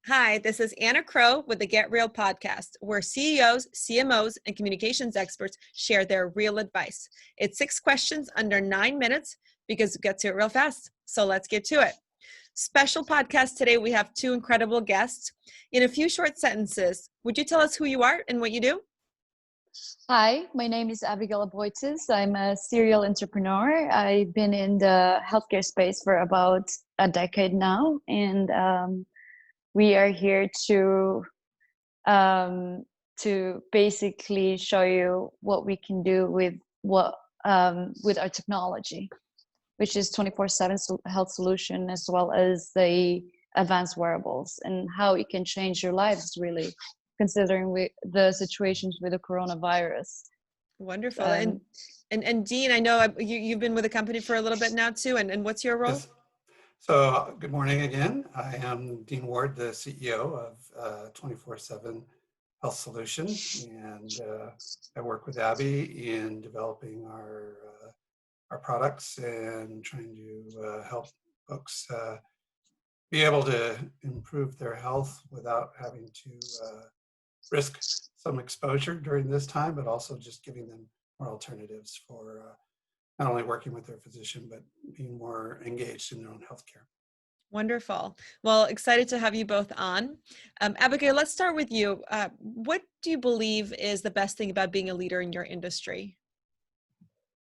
Hi, this is Anna Crowe with the Get Real podcast, where CEOs, CMOs, and communications experts share their real advice. It's 6 questions under 9 minutes because it gets to it real fast. So let's get to it. Special podcast today. We have 2 incredible guests. In a few short sentences, would you tell us who you are and what you do? Hi, my name is Abigail Aboitiz. I'm a serial entrepreneur. I've been in the healthcare space for about a decade now, and we are here to basically show you what we can do with our technology, which is 24/7 health solution, as well as the advanced wearables, and how it can change your lives, really, considering the situations with the coronavirus. Wonderful. And Dean, I know you've been with the company for a little bit now too. And what's your role? Yes. So good morning again. I am Dean Ward, the CEO of 24/7 Health Solution, and I work with Abby in developing our products and trying to help folks be able to improve their health without having to risk some exposure during this time, but also just giving them more alternatives for not only working with their physician, but being more engaged in their own healthcare. Wonderful. Well, excited to have you both on. Abigail, let's start with you. What do you believe is the best thing about being a leader in your industry?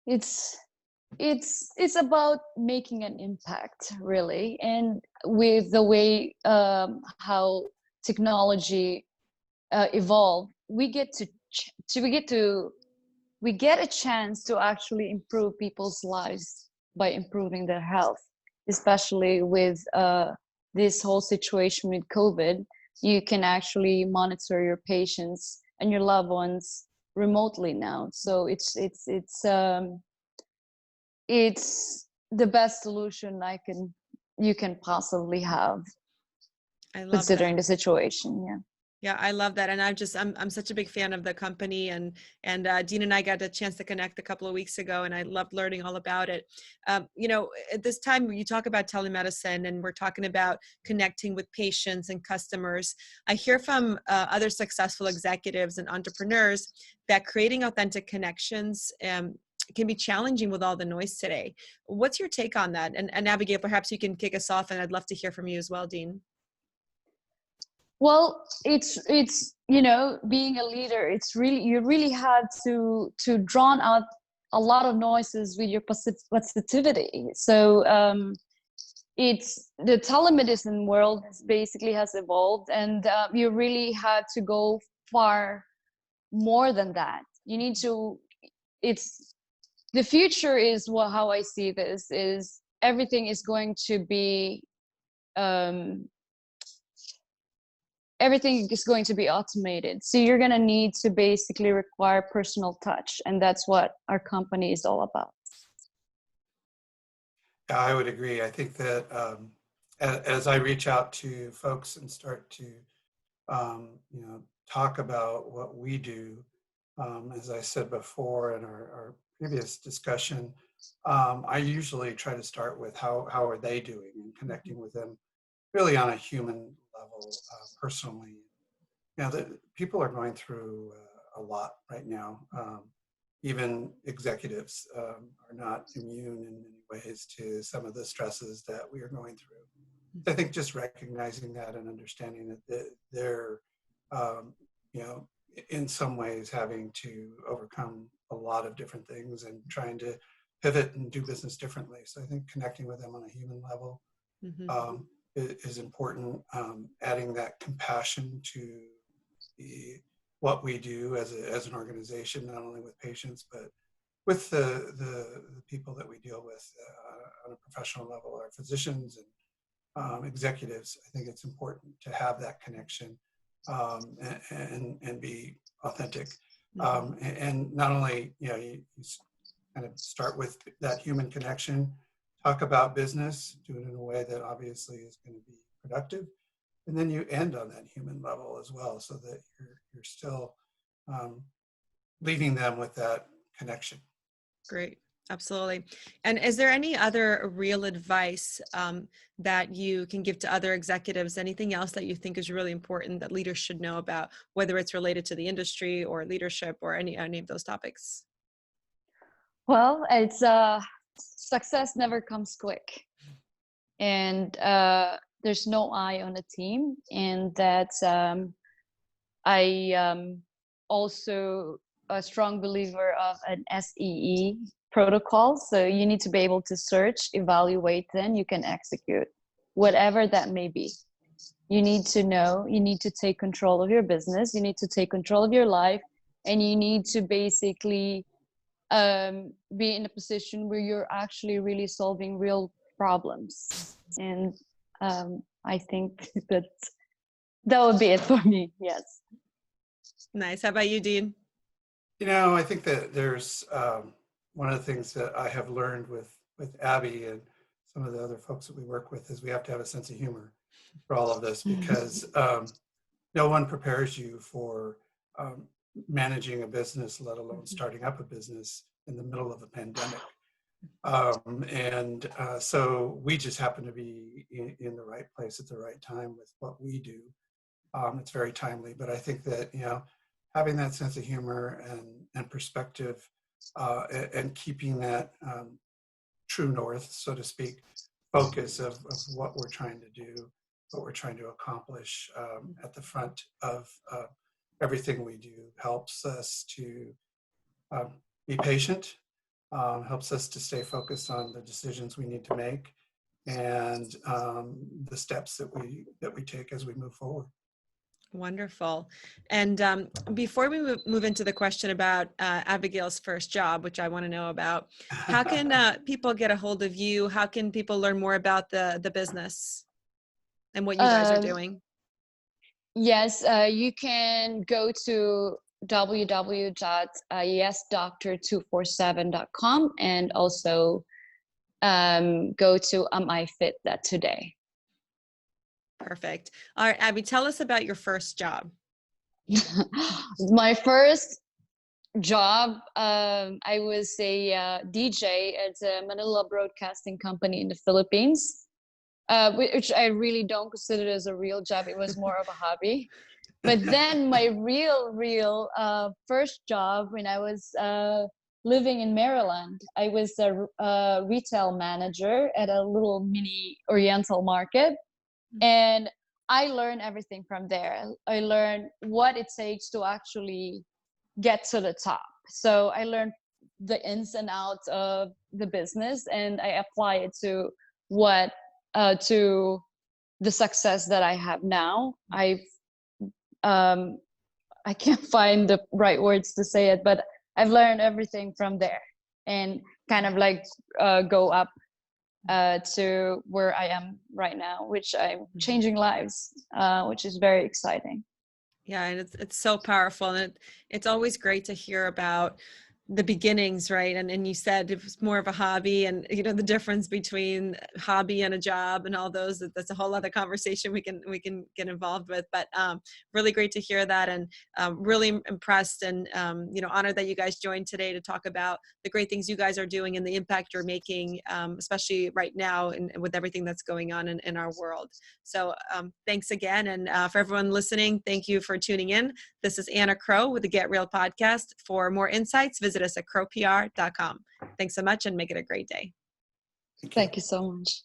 It's about making an impact, really, and with the way how technology evolved, we get a chance to actually improve people's lives by improving their health, especially with this whole situation with COVID. You can actually monitor your patients and your loved ones remotely now. So it's the best solution you can possibly have. I love considering that. the situation. Yeah. Yeah, I love that. And I'm such a big fan of the company, and Dean and I got a chance to connect a couple of weeks ago, and I loved learning all about it. At this time you talk about telemedicine, and we're talking about connecting with patients and customers. I hear from other successful executives and entrepreneurs that creating authentic connections can be challenging with all the noise today. What's your take on that? And Abigail, perhaps you can kick us off, and I'd love to hear from you as well, Dean. Well, it's being a leader, you really have to drown out a lot of noises with your positivity. So it's the telemedicine world has evolved, and you really have to go far more than that. You need to. It's the future is how I see this is everything is going to be. Everything is going to be automated. So you're going to need to basically require personal touch. And that's what our company is all about. Yeah, I would agree. I think that as I reach out to folks and start to, talk about what we do, as I said before in our previous discussion, I usually try to start with how are they doing and connecting with them really on a human level, personally. People are going through a lot right now. Even executives are not immune in many ways to some of the stresses that we are going through. I think just recognizing that and understanding that they're, in some ways having to overcome a lot of different things and trying to pivot and do business differently. So I think connecting with them on a human level is important. Adding that compassion to what we do as an organization, not only with patients, but with the people that we deal with on a professional level, our physicians and executives. I think it's important to have that connection and be authentic. And not only, you kind of start with that human connection, talk about business, do it in a way that obviously is going to be productive. And then you end on that human level as well, so that you're still leaving them with that connection. Great. Absolutely. And is there any other real advice that you can give to other executives? Anything else that you think is really important that leaders should know about, whether it's related to the industry or leadership or any of those topics? Well, it's success never comes quick, and there's no I on a team, and that's I also a strong believer of an SEE protocol. So you need to be able to search, evaluate, then you can execute, whatever that may be. You need to know, you need to take control of your business, you need to take control of your life, and you need to basically be in a position where you're actually really solving real problems. And I think that would be it for me. Yes. Nice. How about you, Dean? I think that there's one of the things that I have learned with Abby and some of the other folks that we work with is we have to have a sense of humor for all of this, because no one prepares you for managing a business, let alone starting up a business in the middle of a pandemic. So we just happen to be in the right place at the right time with what we do. It's very timely, but I think that, having that sense of humor and perspective and keeping that true north, so to speak, focus of what we're trying to do, what we're trying to accomplish at the front of everything we do helps us to be patient, helps us to stay focused on the decisions we need to make and the steps that we take as we move forward. Wonderful. And before we move into the question about Abigail's first job, which I want to know about, how can people get a hold of you? How can people learn more about the business and what you guys are doing? Yes, you can go to www.yesdoctor247.com and also go to amifit.today. Perfect. All right, Abby, tell us about your first job. My first job, I was a DJ at a Manila broadcasting company in the Philippines, which I really don't consider as a real job. It was more of a hobby. But then my real first job, when I was living in Maryland, I was a retail manager at a little mini Oriental market. And I learned everything from there. I learned what it takes to actually get to the top. So I learned the ins and outs of the business, and I apply it to to the success that I have now. I can't find the right words to say it, but I've learned everything from there and kind of like go up to where I am right now, which I'm changing lives, which is very exciting. Yeah, and it's so powerful, and it's always great to hear about the beginnings, right? And you said it was more of a hobby, and the difference between hobby and a job and all those, that's a whole other conversation we can get involved with. But really great to hear that, and really impressed and honored that you guys joined today to talk about the great things you guys are doing and the impact you're making, especially right now and with everything that's going on in our world. So thanks again, and for everyone listening, thank you for tuning in. This is Anna Crowe with the Get Real podcast. For more insights, visit us at crowepr.com. Thanks so much and make it a great day. Thank you so much.